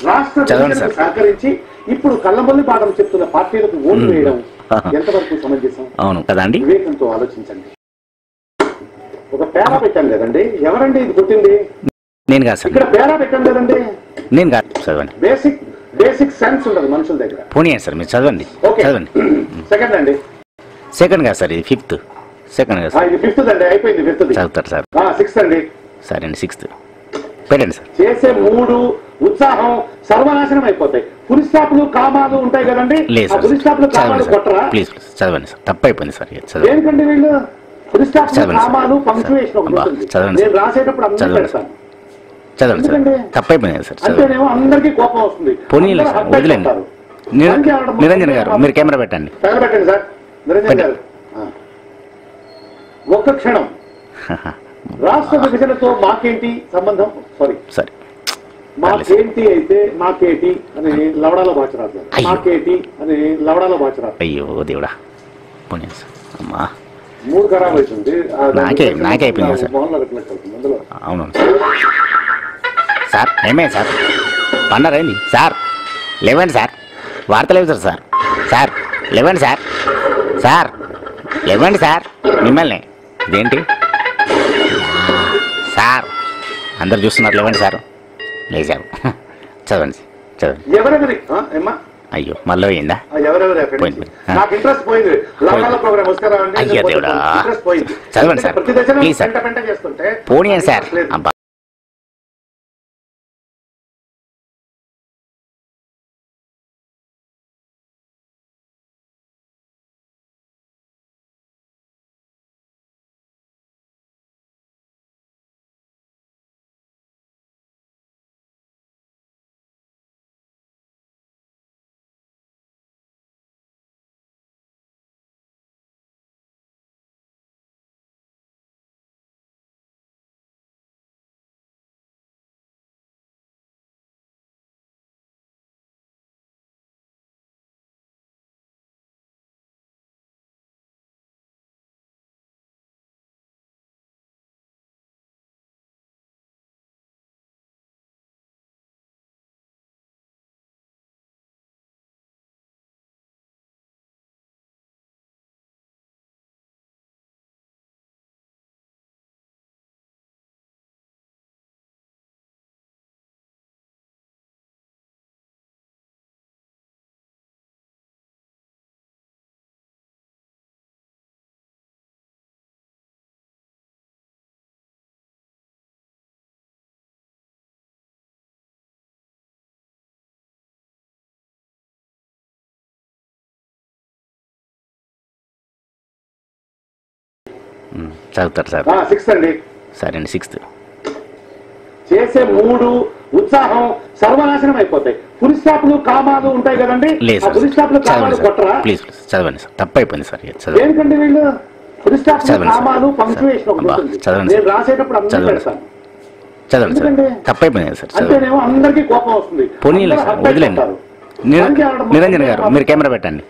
రాష్ట్ర విభజనకు సహకరించి ఇప్పుడు కళ్ళబొల్లి పాఠం చెప్తున్న పార్టీలకు ఓటు వేయడం ఎంతవరకు సమంజసం? అవును కదండి. వివేకంతో ఆలోచించండి. ఒక పేరా పెట్టాను కదండి, ఎవరండి ఇది పుట్టింది? నేను కాదు సార్. ఇక్కడ పేరా పెట్టాను కదండి, నేను కాదు. చదవండి. బేసిక్ సెన్స్ ఉంటుంది మనుషుల దగ్గర. పోనీ సార్ మీరు చదవండి. చదవండి. సెకండ్ అండి. సెకండ్ కాదు సార్, ఇది ఫిఫ్త్. సెకండ్ కాదు సార్, ఇది ఫిఫ్త్ అండి. అయిపోయింది ఫిఫ్త్. చదువుతారు సార్. సిక్స్త్ అండి. సరే అండి, సిక్స్త్ పెట్టండి సార్. చేసే మూడు ఉత్సాహం సర్వనాశనం అయిపోతాయి. పులి స్టాప్లు కామాలు ఉంటాయి కదండి, పులి స్టాప్లు కామాలు కొట్టరా? ప్లీజ్ చదవండి సార్, తప్పు అయిపోయింది సార్. చదవండి. ఏంటండి వీళ్ళు పులి స్టాప్లు కామాలు పంక్చుయేషన్ ఒకటి ఉంటుంది. నేను రాసేటప్పుడు అందరూ పెడతాను. చదవండి సార్, తప్పు అయిపోయింది సార్. అంటేనేమో అందరికీ కోపం వస్తుంది. పోనీ వదిలేండి. నిరంజన్ గారు మీరు కెమెరా పెట్టండి. పెట్టండి సార్. నిరంజన్ గారు ఒక్క క్షణం. రాష్ట్ర విభజనతో మాకేంటి సంబంధం? సారీ మాకేంటి అయితే మాకేటి అని లవడాలో భాష రాశారు. మాకేటి అని లవడాలో భాష రాశారు. అయ్యో దేవుడా, అమ్మా మూడు ఖరాబ్ అవుతుంది. నాకే అయిపోయింది సార్. అవును సార్. ఏమైంది సార్? పండరైంది సార్. లేవండి సార్, వార్తలు లేవు సార్. సార్ లేవండి సార్. సార్ లేవండి సార్, మిమ్మల్ని ఇదేంటి సార్? అందరు చూస్తున్నారు. లేవండి సార్. లేచారు. చదవండి చదవండి. ఎవరెవరి అయ్యో మళ్ళీ పోయిందా? అయ్యో దేవుడా. చదవండి సార్ ప్లీజ్ సార్. పోనీ సార్. అబ్బా చదువుతారు సార్. సిక్స్త్ అండి. సరే అండి, సిక్స్త్. చేసే మూడు ఉత్సాహం సర్వనాశనం అయిపోతాయి. పులి స్టాప్లు కామాలు ఉంటాయి కదండి, పులి స్టాప్లు కామాలు కొట్టరా? ప్లీజ్ చదవండి సార్, తప్పు అయిపోయింది సార్. చదవండి. ఏంటండి వీళ్ళు పులి స్టాప్లు కామాలు పంక్చుయేషన్ ఒకటి ఉంటుంది. నేను రాసేటప్పుడు అందరూ పెడతాను. చదవండి సార్, తప్పు అయిపోయింది సార్. అంటేనేమో అందరికీ కోపం వస్తుంది. పోనీ వదిలేండి. నిరంజన్ గారు మీరు కెమెరా పెట్టండి.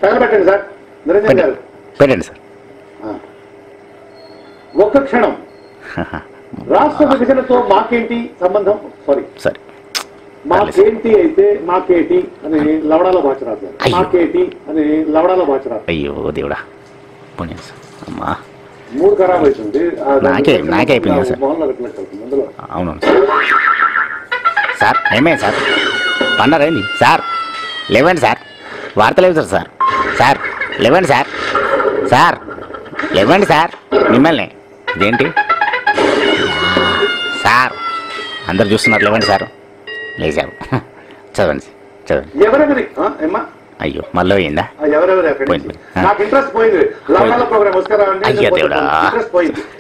పెట్టండి సార్. నిరంజన్ గారు పెట్టండి సార్. ఒక్క క్షణం. రాష్ట్ర విభజనతో మాకేంటి సంబంధం? సారీ మాకేంటి అయితే మాకేటి అని లవడాలో భాష రాశారు. మాకేటి అని లవడాలో భాష రాశారు. అయ్యో దేవుడా. అమ్మా మూడు ఖరాబ్ అవుతుంది. నాకే అయిపోయింది సార్. అవును సార్. ఏమైంది సార్? పండరైంది సార్. లేవండి సార్, వార్తలు లేవు సార్. సార్ లేవండి సార్. సార్ లేవండి సార్, మిమ్మల్ని ఇదేంటి సార్? అందరు చూస్తున్నారు. లేవండి సార్. లేచారు. చదవండి చదవండి. ఎవరెవరి అయ్యో మళ్ళీ పోయిందా? అయ్యో దేవుడా.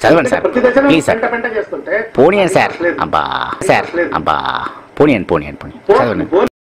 చదవండి సార్ ప్లీజ్ సార్. పోనీ సార్. అబ్బా సార్. అబ్బా పోనీ చదవండి.